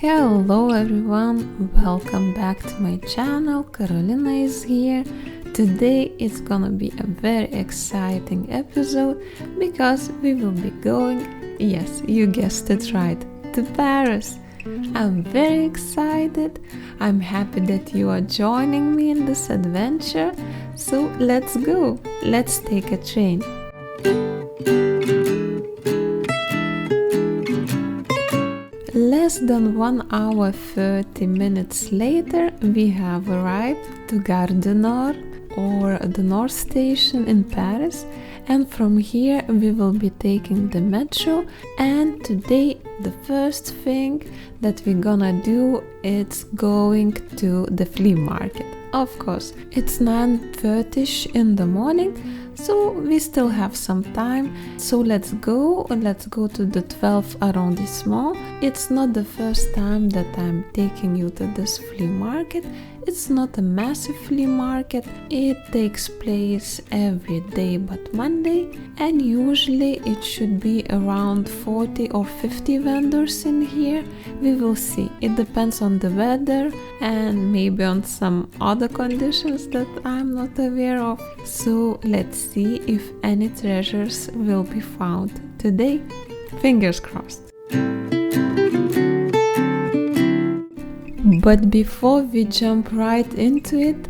Hello everyone, welcome back to my channel. Karolina is here. Today it's gonna be a very exciting episode because we will be going, yes, you guessed it right, to Paris. I'm very excited. I'm happy that you are joining me in this adventure. So let's go. Let's take a train. Less than 1 hour 30 minutes later, we have arrived to Gare du Nord, or the North Station in Paris, and from here we will be taking the metro. And today the first thing that we're gonna do is going to the flea market. Of course, it's 9:30 in the morning, so we still have some time. So let's go to the 12th arrondissement. It's not the first time that I'm taking you to this flea market. It's not a massive flea market. It takes place every day but Monday, and usually it should be around 40 or 50 vendors in here. We will see. It depends on the weather and maybe on some other conditions that I'm not aware of. So let's see if any treasures will be found today. Fingers crossed. But before we jump right into it,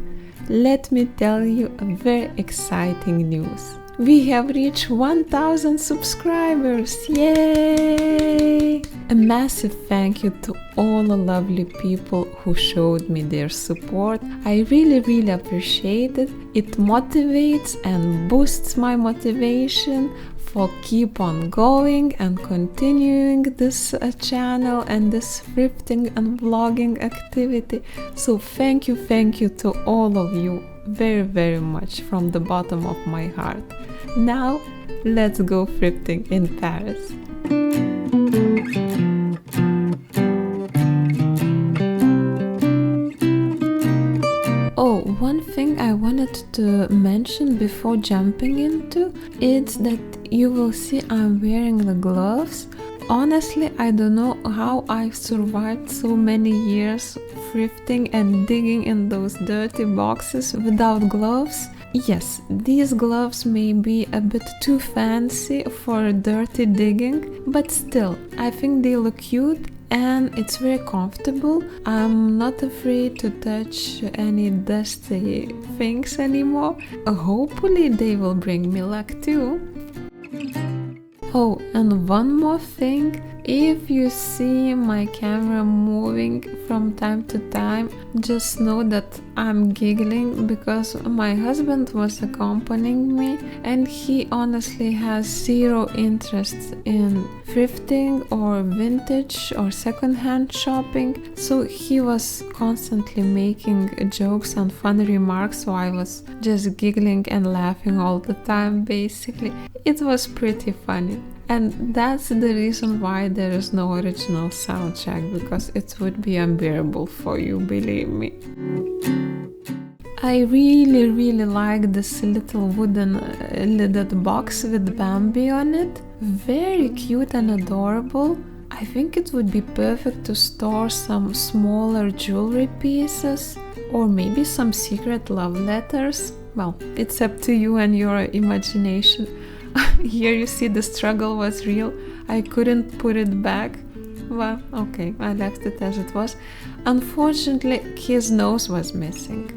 let me tell you a very exciting news. We have reached 1,000 subscribers! Yay! A massive thank you to all the lovely people who showed me their support. I really appreciate it. It motivates and boosts my motivation for keep on going and continuing this channel and this thrifting and vlogging activity. So thank you to all of you very much from the bottom of my heart. Now let's go thrifting in Paris. Oh, one thing I wanted to mention before jumping into is that you will see I'm wearing the gloves. Honestly, I don't know how I've survived so many years thrifting and digging in those dirty boxes without gloves. Yes, these gloves may be a bit too fancy for dirty digging, but still, I think they look cute and it's very comfortable. I'm not afraid to touch any dusty things anymore. Hopefully they will bring me luck too. Oh, and one more thing, if you see my camera moving from time to time, just know that I'm giggling because my husband was accompanying me and he honestly has zero interest in thrifting or vintage or secondhand shopping, so he was constantly making jokes and funny remarks, so I was just giggling and laughing all the time basically. It was pretty funny. And that's the reason why there is no original soundtrack, because it would be unbearable for you, believe me. I really like this little wooden lidded box with Bambi on it. Very cute and adorable. I think it would be perfect to store some smaller jewelry pieces or maybe some secret love letters. Well, it's up to you and your imagination. Here you see the struggle was real. I couldn't put it back. Well, okay, I left it as it was. Unfortunately, his nose was missing.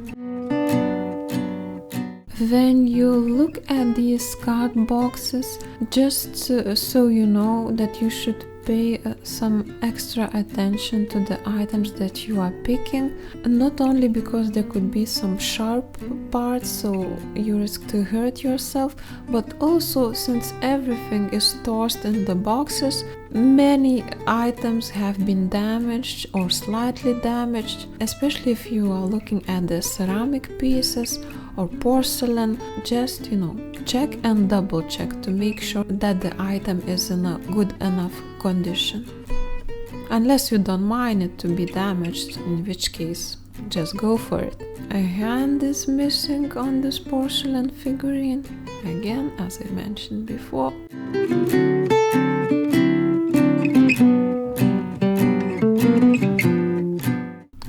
When you look at these card boxes, just so you know that you should pay some extra attention to the items that you are picking, not only because there could be some sharp parts so you risk to hurt yourself, but also since everything is stored in the boxes, many items have been damaged or slightly damaged, especially if you are looking at the ceramic pieces or porcelain. Just, check and double check to make sure that the item is in a good enough condition. Unless you don't mind it to be damaged, in which case just go for it. A hand is missing on this porcelain figurine, again as I mentioned before.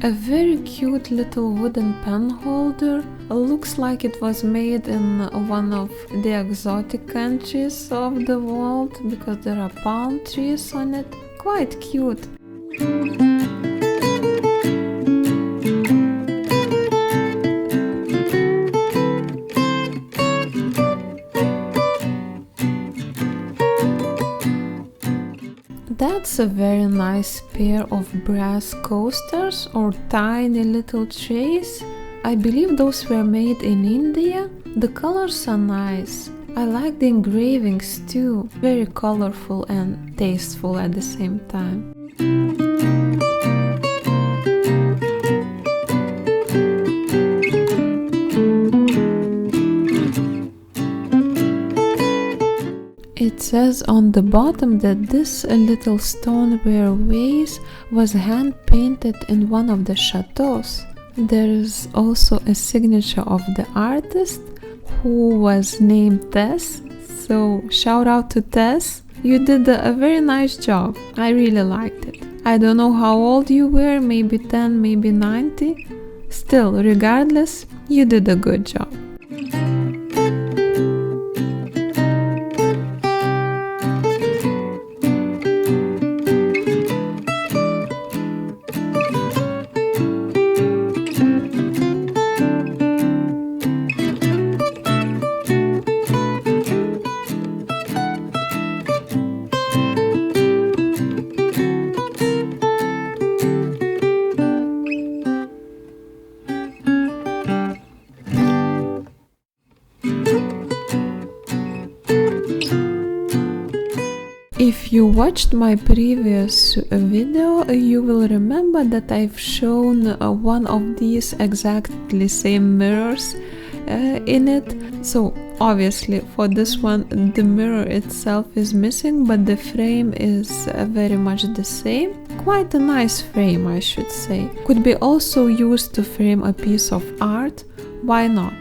A very cute little wooden pen holder. Looks like it was made in one of the exotic countries of the world because there are palm trees on it. Quite cute. That's a very nice pair of brass coasters or tiny little trays. I believe those were made in India. The colors are nice. I like the engravings too. Very colorful and tasteful at the same time. It says on the bottom that this little stoneware vase was hand painted in one of the chateaus. There is also a signature of the artist who was named Tess. So shout out to Tess. You did a very nice job. I really liked it. I don't know how old you were, maybe 10, maybe 90. Still, regardless, you did a good job. If you watched my previous video, you will remember that I've shown one of these exactly same mirrors in it. So obviously for this one the mirror itself is missing, but the frame is very much the same. Quite a nice frame, I should say. Could be also used to frame a piece of art. Why not?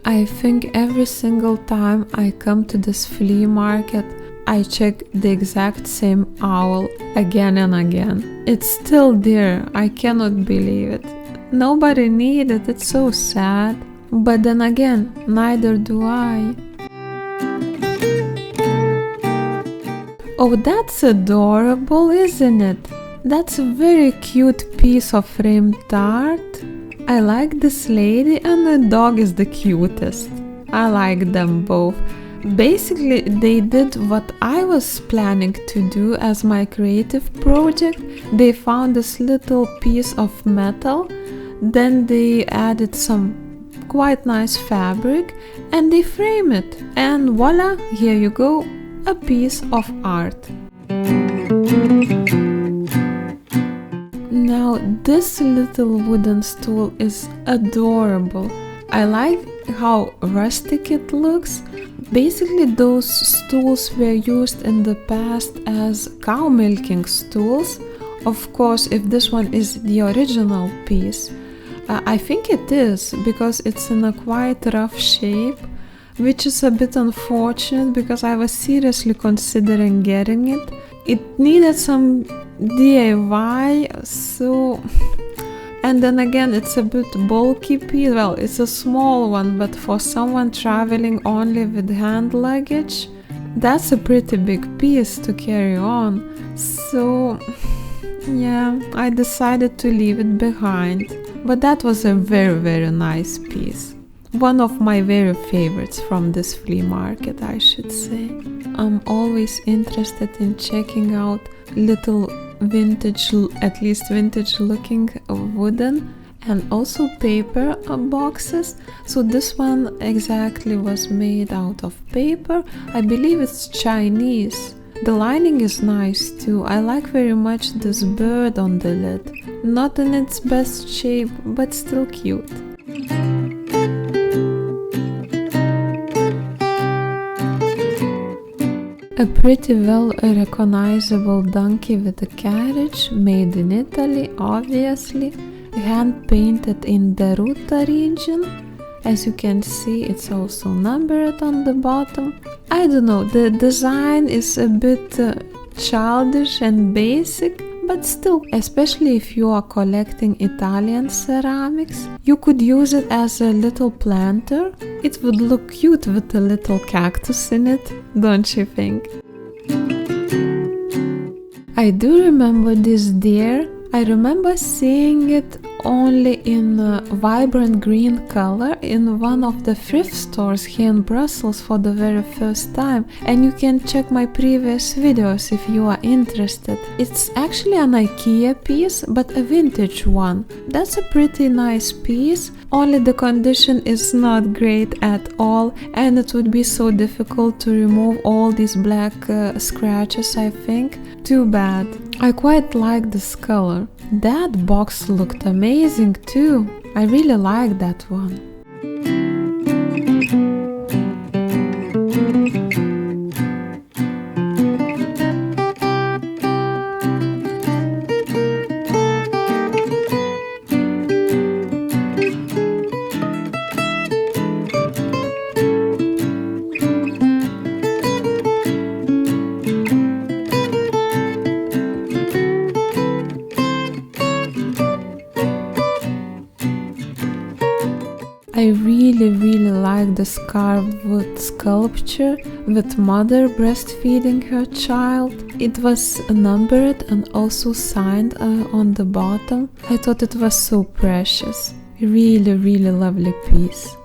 I think every single time I come to this flea market, I check the exact same owl again and again. It's still there, I cannot believe it. Nobody needed it, it's so sad. But then again, neither do I. Oh, that's adorable, isn't it? That's a very cute piece of framed art. I like this lady and the dog is the cutest. I like them both. Basically, they did what I was planning to do as my creative project. They found this little piece of metal, then they added some quite nice fabric and they frame it. And voila, here you go, a piece of art. Now this little wooden stool is adorable. I like how rustic it looks. Basically those stools were used in the past as cow milking stools. Of course, if this one is the original piece, I think it is, because it's in a quite rough shape, which is a bit unfortunate because I was seriously considering getting it. It needed some DIY, so, and then again it's a bit bulky piece. Well, it's a small one, but for someone traveling only with hand luggage, that's a pretty big piece to carry on. So yeah, I decided to leave it behind. But that was a very nice piece. One of my very favorites from this flea market, I should say. I'm always interested in checking out little vintage, at least vintage looking wooden and also paper boxes. So this one exactly was made out of paper. I believe it's Chinese. The lining is nice too. I like very much this bird on the lid. Not in its best shape, but still cute. A pretty well recognizable donkey with a carriage, made in Italy, obviously. hand painted in the Ruta region. As you can see, it's also numbered on the bottom. I don't know, the design is a bit childish and basic, but still, especially if you are collecting Italian ceramics, you could use it as a little planter. It would look cute with a little cactus in it, don't you think? I do remember this deer. I remember seeing it only in a vibrant green color in one of the thrift stores here in Brussels for the very first time, and you can check my previous videos if you are interested. It's actually an a.k.a. piece, but a vintage one. That's a pretty nice piece, only the condition is not great at all, and it would be so difficult to remove all these black scratches, I think. Too bad. I quite like this color. That box looked amazing too. I really like that one. I really like this carved wood sculpture with mother breastfeeding her child. It was numbered and also signed on the bottom. I thought it was so precious. Really lovely piece.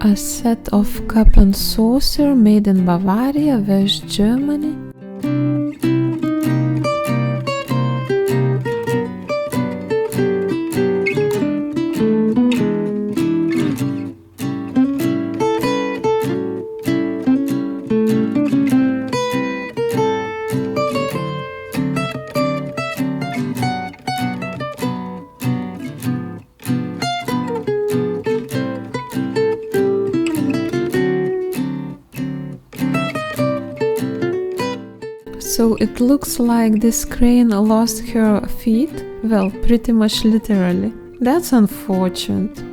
A set of cup and saucer made in Bavaria, West Germany. So it looks like this crane lost her feet. Well, pretty much literally. That's unfortunate.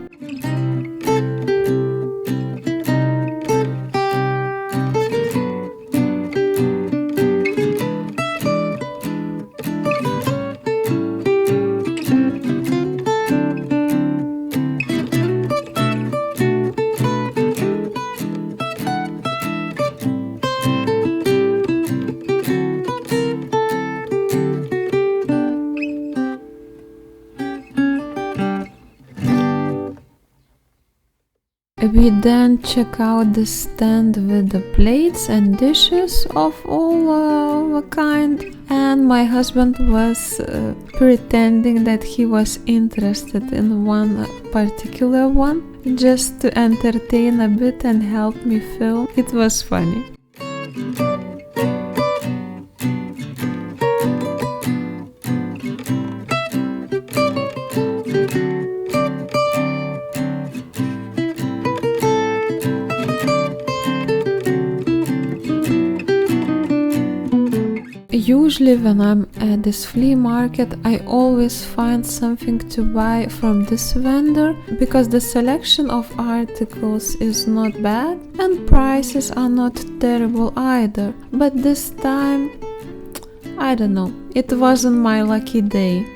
We then check out the stand with the plates and dishes of all kind, and my husband was pretending that he was interested in one particular one just to entertain a bit and help me film. It was funny. Usually when I'm at this flea market, I always find something to buy from this vendor because the selection of articles is not bad and prices are not terrible either. But this time, I don't know, it wasn't my lucky day.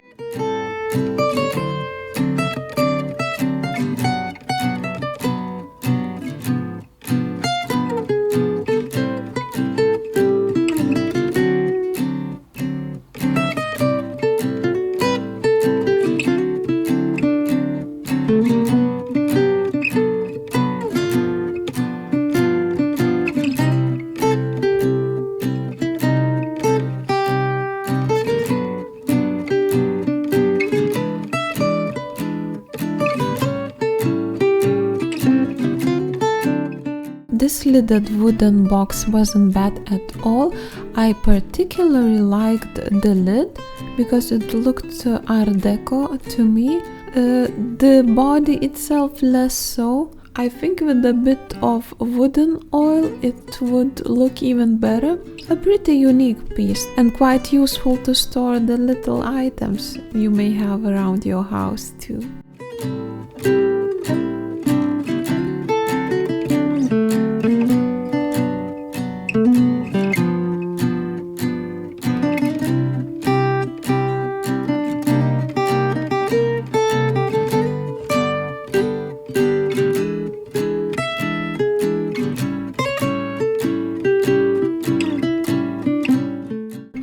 This lidded wooden box wasn't bad at all. I particularly liked the lid because it looked Art Deco to me. The body itself less so. I think with a bit of wooden oil it would look even better. A pretty unique piece and quite useful to store the little items you may have around your house too.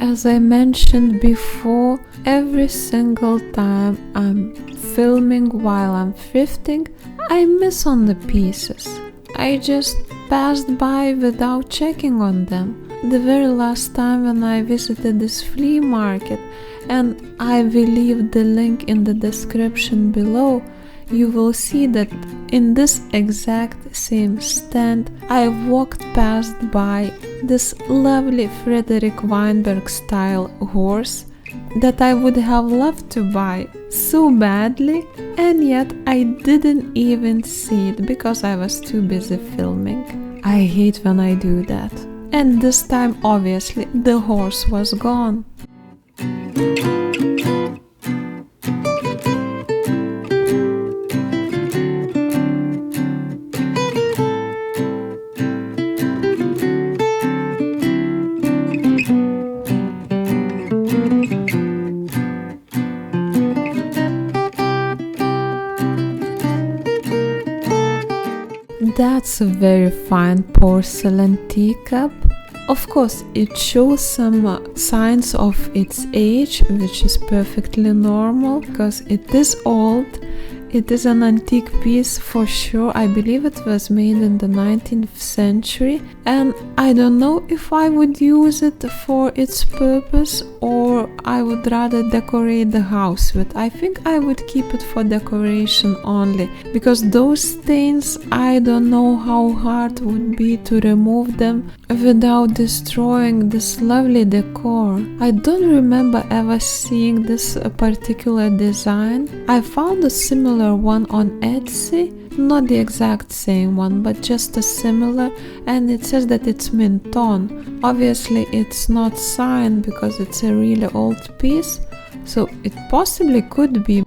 As I mentioned before, every single time I'm filming while I'm thrifting, I miss on the pieces. I just passed by without checking on them. The very last time when I visited this flea market, and I will leave the link in the description below, you will see that in this exact same stand I walked past by this lovely Frederick Weinberg style horse that I would have loved to buy so badly, and yet I didn't even see it because I was too busy filming. I hate when I do that. And this time obviously the horse was gone. That's a very fine porcelain teacup. Of course, it shows some signs of its age, which is perfectly normal because it is old. It is an antique piece for sure. I believe it was made in the 19th century, and I don't know if I would use it for its purpose or I would rather decorate the house with. I think I would keep it for decoration only, because those stains, I don't know how hard would be to remove them without destroying this lovely decor. I don't remember ever seeing this particular design. I found a similar one on Etsy, not the exact same one, but just a similar, and it says that it's mint on. Obviously it's not signed because it's a really old piece, so it possibly could be.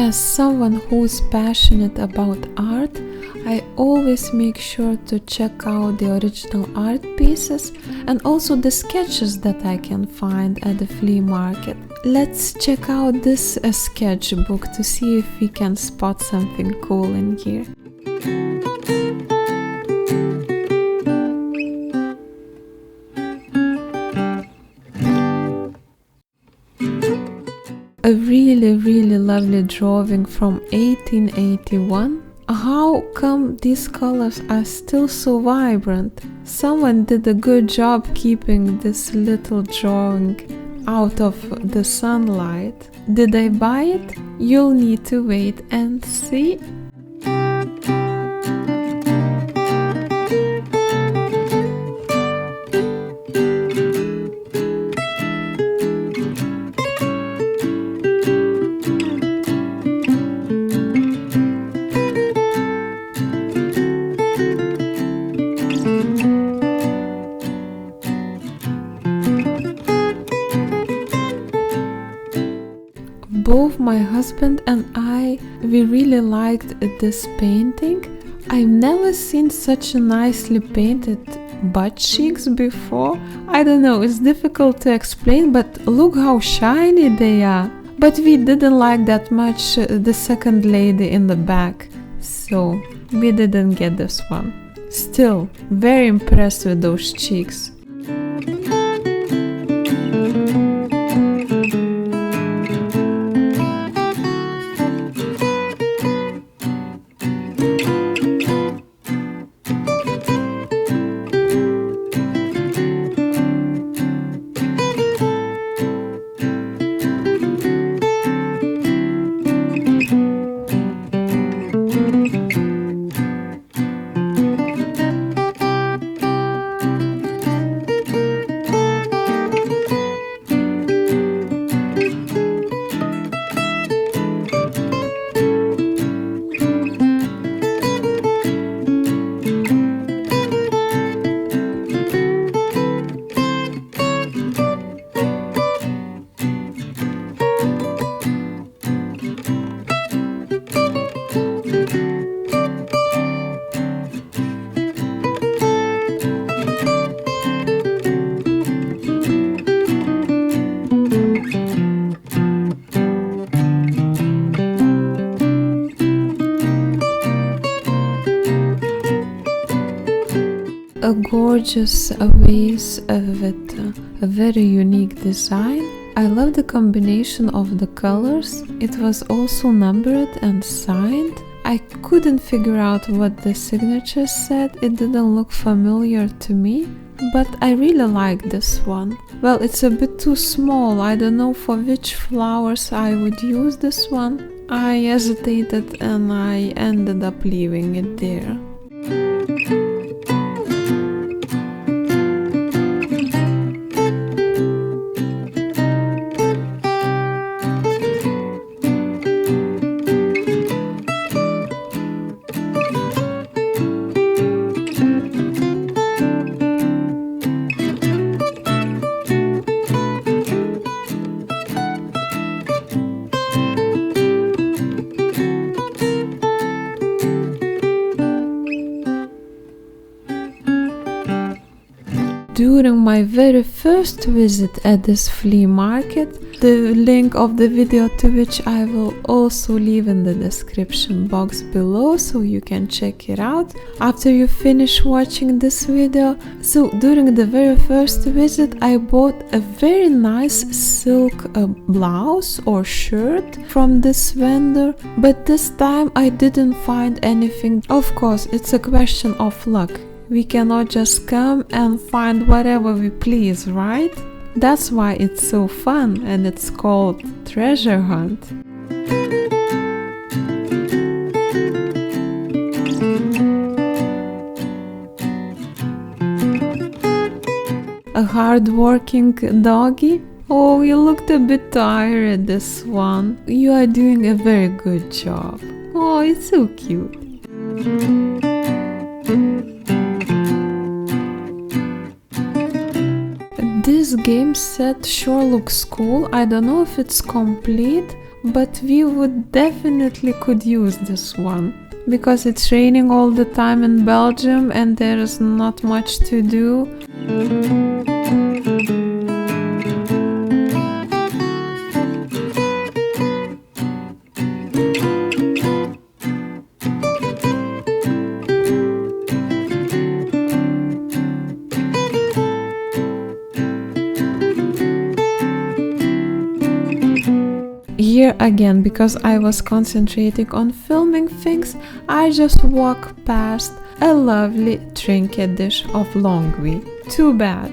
As someone who's passionate about art, I always make sure to check out the original art pieces and also the sketches that I can find at the flea market. Let's check out this sketchbook to see if we can spot something cool in here. A really lovely drawing from 1881. How come these colors are still so vibrant? Someone did a good job keeping this little drawing out of the sunlight. Did I buy it? You'll need to wait and see. Both my husband and I, we really liked this painting. I've never seen such a nicely painted butt cheeks before. I don't know, it's difficult to explain, but look how shiny they are. But we didn't like that much the second lady in the back, so we didn't get this one. Still, very impressed with those cheeks. gorgeous vase with a very unique design. I love the combination of the colors. It was also numbered and signed. I couldn't figure out what the signature said. It didn't look familiar to me, but I really like this one. Well, it's a bit too small. I don't know for which flowers I would use this one. I hesitated and I ended up leaving it there. During my very first visit at this flea market, the link of the video to which I will also leave in the description box below so you can check it out after you finish watching this video. So during the very first visit I bought a very nice silk blouse or shirt from this vendor, but this time I didn't find anything. Of course, it's a question of luck. We cannot just come and find whatever we please, right? That's why it's so fun and it's called treasure hunt. A hard-working doggy? Oh, you looked a bit tired, this one. You are doing a very good job. Oh, it's so cute. This game set sure looks cool. I don't know if it's complete, but we would definitely could use this one. Because it's raining all the time in Belgium and there is not much to do. Here again, because I was concentrating on filming things, I just walked past a lovely trinket dish of Longwy. Too bad.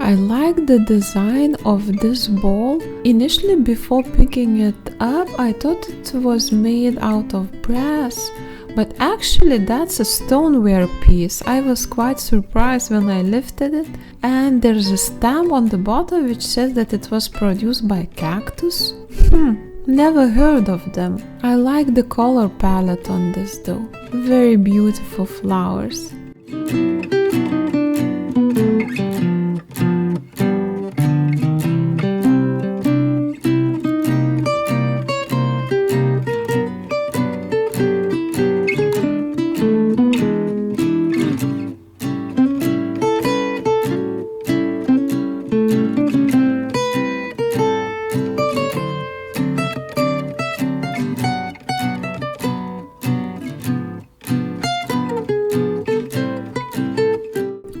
I like the design of this bowl. Initially, before picking it up, I thought it was made out of brass. But actually that's a stoneware piece. I was quite surprised when I lifted it, and there's a stamp on the bottom which says that it was produced by Cactus. Never heard of them. I like the color palette on this though. Very beautiful flowers.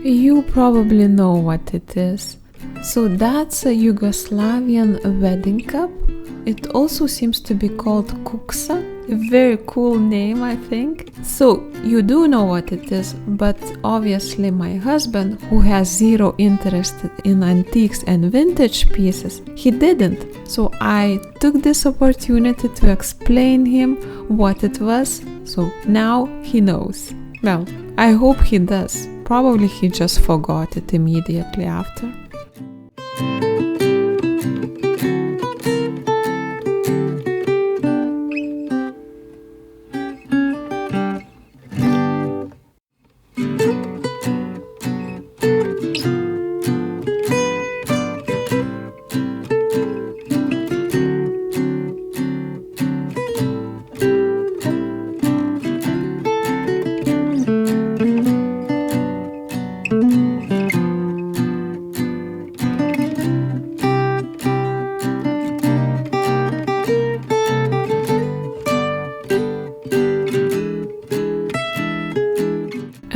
You probably know what it is. So that's a Yugoslavian wedding cup. It also seems to be called kuksa. A very cool name, I think. So you do know what it is, but obviously my husband, who has zero interest in antiques and vintage pieces, he didn't. So I took this opportunity to explain him what it was, so now he knows. Well, I hope he does. Probably he just forgot it immediately after.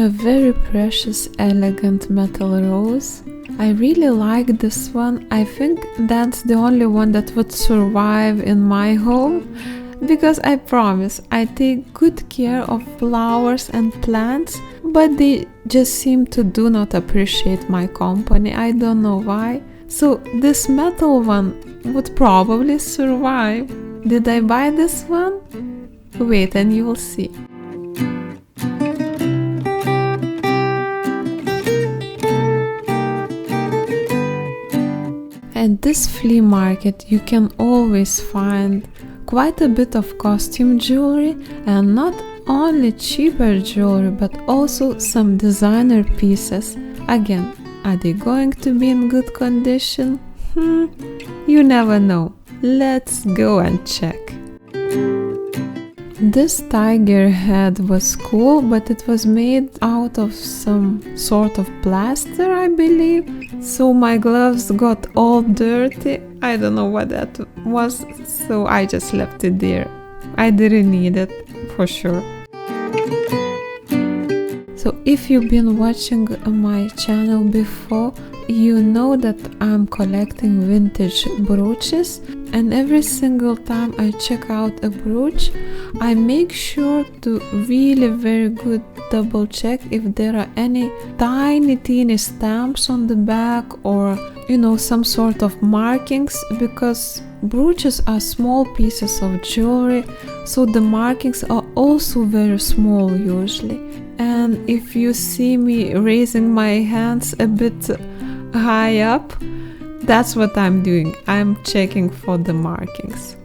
a very precious, elegant metal rose. I really like this one. I think that's the only one that would survive in my home, because I promise I take good care of flowers and plants, but they just seem to do not appreciate my company. I don't know why. So this metal one would probably survive. Did I buy this one? Wait and you will see. At this flea market you can always find quite a bit of costume jewelry, and not only cheaper jewelry but also some designer pieces. Again, are they going to be in good condition? You never know. Let's go and check. This tiger head was cool, but it was made out of some sort of plaster, I believe. So my gloves got all dirty. I don't know what that was, so I just left it there. I didn't need it, for sure. So if you've been watching my channel before, you know that I'm collecting vintage brooches, and every single time I check out a brooch, I make sure to really very good double check if there are any tiny teeny stamps on the back, or some sort of markings, because brooches are small pieces of jewelry, so the markings are also very small usually. And if you see me raising my hands a bit high up, that's what I'm doing. I'm checking for the markings.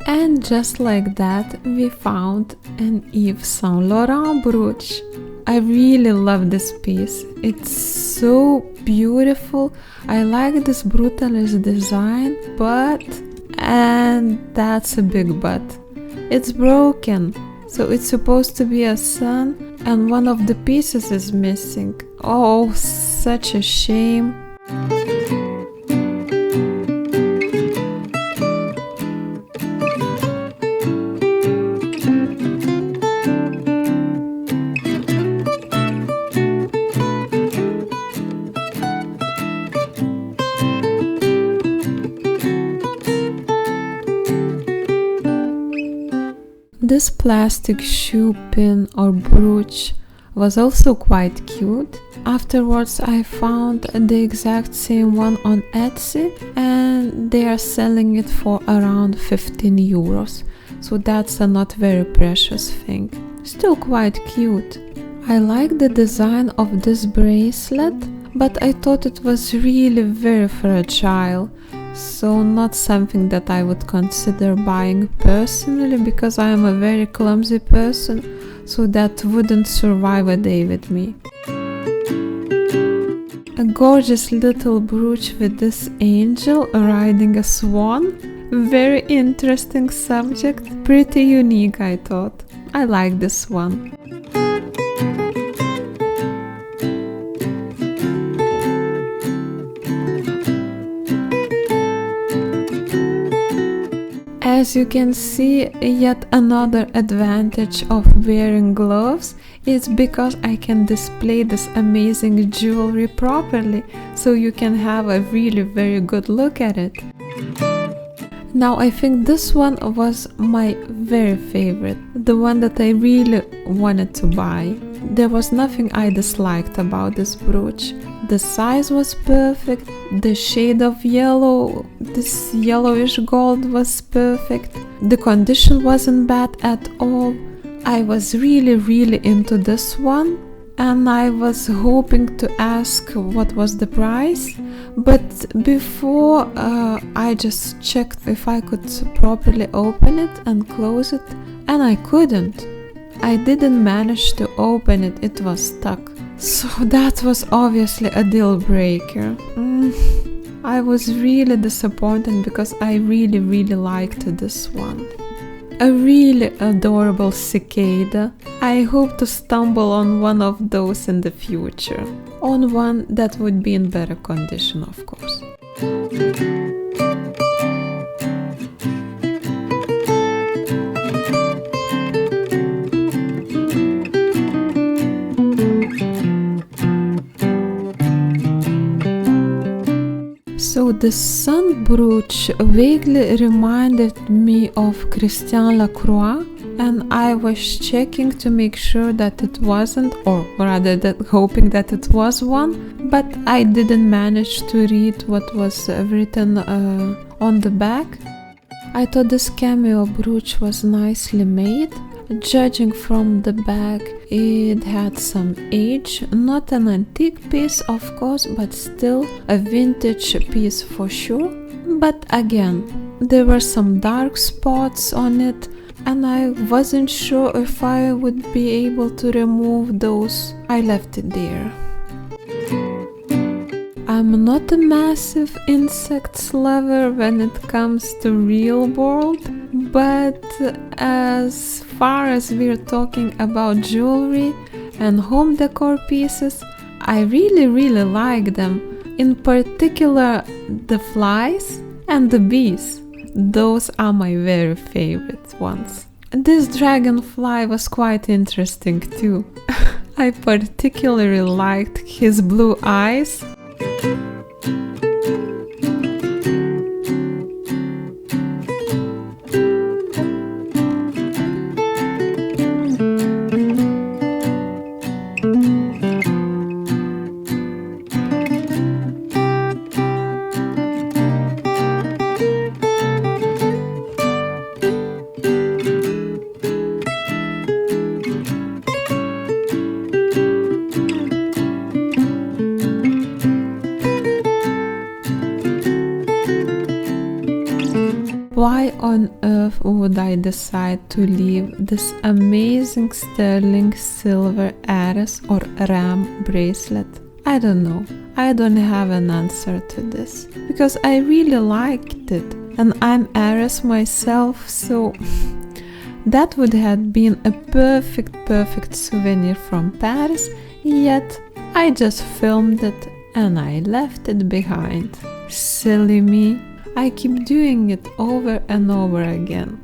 And just like that, we found an Yves Saint Laurent brooch. I really love this piece. It's so beautiful. I like this brutalist design, and that's a big but, it's broken. So it's supposed to be a sun, and one of the pieces is missing. Oh, such a shame. This plastic shoe pin or brooch was also quite cute. Afterwards I found the exact same one on Etsy, and they are selling it for around 15 euros. So that's a not very precious thing. Still quite cute. I like the design of this bracelet, but I thought it was really very fragile. So not something that I would consider buying personally, because I am a very clumsy person, so that wouldn't survive a day with me. A gorgeous little brooch with this angel riding a swan. Very interesting subject, pretty unique I thought. I like this one. As you can see, yet another advantage of wearing gloves is because I can display this amazing jewelry properly, so you can have a really very good look at it. Now I think this one was my very favorite, the one that I really wanted to buy. There was nothing I disliked about this brooch. The size was perfect, the shade of yellow, this yellowish gold was perfect, the condition wasn't bad at all. I was really into this one, and I was hoping to ask what was the price, but before I just checked if I could properly open it and close it, and I couldn't. I didn't manage to open it, it was stuck. So that was obviously a deal breaker. I was really disappointed because I really liked this one. a really adorable cicada. I hope to stumble on one of those in the future. On one that would be in better condition, of course. So the sun brooch vaguely reminded me of Christian Lacroix, and I was checking to make sure that it wasn't, or rather that hoping that it was one, but I didn't manage to read what was written on the back. I thought this cameo brooch was nicely made. Judging from the back, it had some age, not an antique piece of course, but still a vintage piece for sure. But again, there were some dark spots on it, and I wasn't sure if I would be able to remove those. I left it there. I'm not a massive insects lover when it comes to real world, but as far as we're talking about jewelry and home decor pieces, I really like them. In particular, the flies and the bees. Those are my very favorite ones. This dragonfly was quite interesting too. I particularly liked his blue eyes. Why on earth would I decide to leave this amazing sterling silver Ares or Ram bracelet? I don't know. I don't have an answer to this, because I really liked it, and I'm Ares myself, so that would have been a perfect souvenir from Paris, yet I just filmed it and I left it behind. Silly me. I keep doing it over and over again.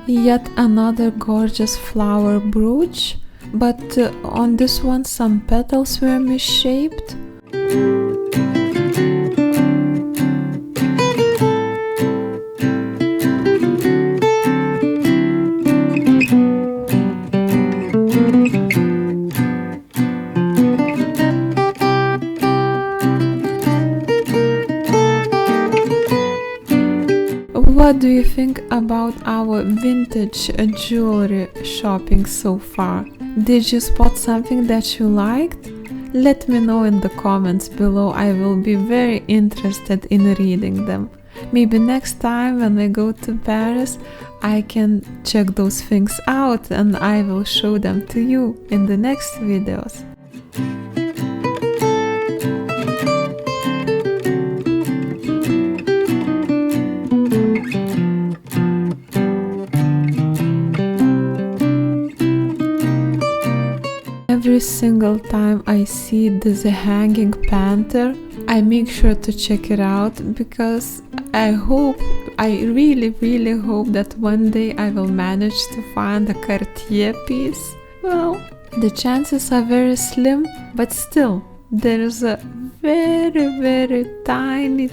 Yet another gorgeous flower brooch, but on this one some petals were misshaped. What do you think about our vintage jewelry shopping so far? Did you spot something that you liked? Let me know in the comments below. I will be very interested in reading them. Maybe next time when I go to Paris, I can check those things out and I will show them to you in the next videos. Every single time I see this hanging panther, I make sure to check it out, because I really hope that one day I will manage to find a Cartier piece. Well, the chances are very slim, but still, there is a very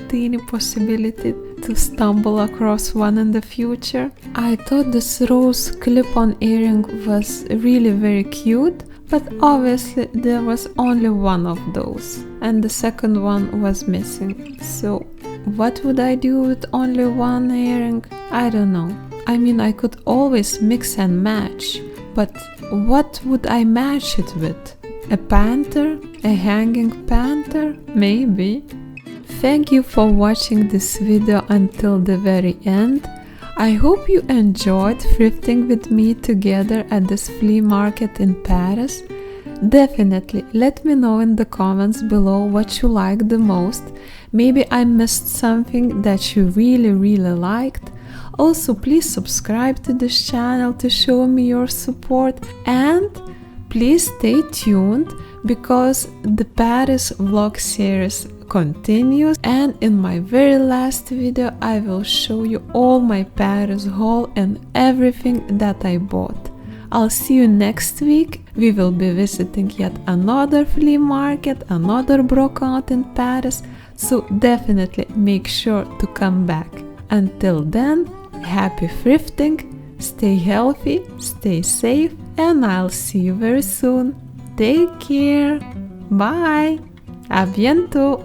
teeny possibility to stumble across one in the future. I thought this rose clip-on earring was really very cute, but obviously there was only one of those and the second one was missing. So what would I do with only one earring? I don't know. I mean, I could always mix and match, but what would I match it with? A panther? A hanging panther? Maybe. Thank you for watching this video until the very end. I hope you enjoyed thrifting with me together at this flea market in Paris. Definitely let me know in the comments below what you liked the most. Maybe I missed something that you really liked. Also, please subscribe to this channel to show me your support, and please stay tuned because the Paris vlog series continues, and in my very last video I will show you all my Paris haul and everything that I bought. I'll see you next week. We will be visiting yet another flea market, another brocante in Paris, so definitely make sure to come back. Until then, happy thrifting, stay healthy, stay safe, and I'll see you very soon. Take care. Bye. À bientôt.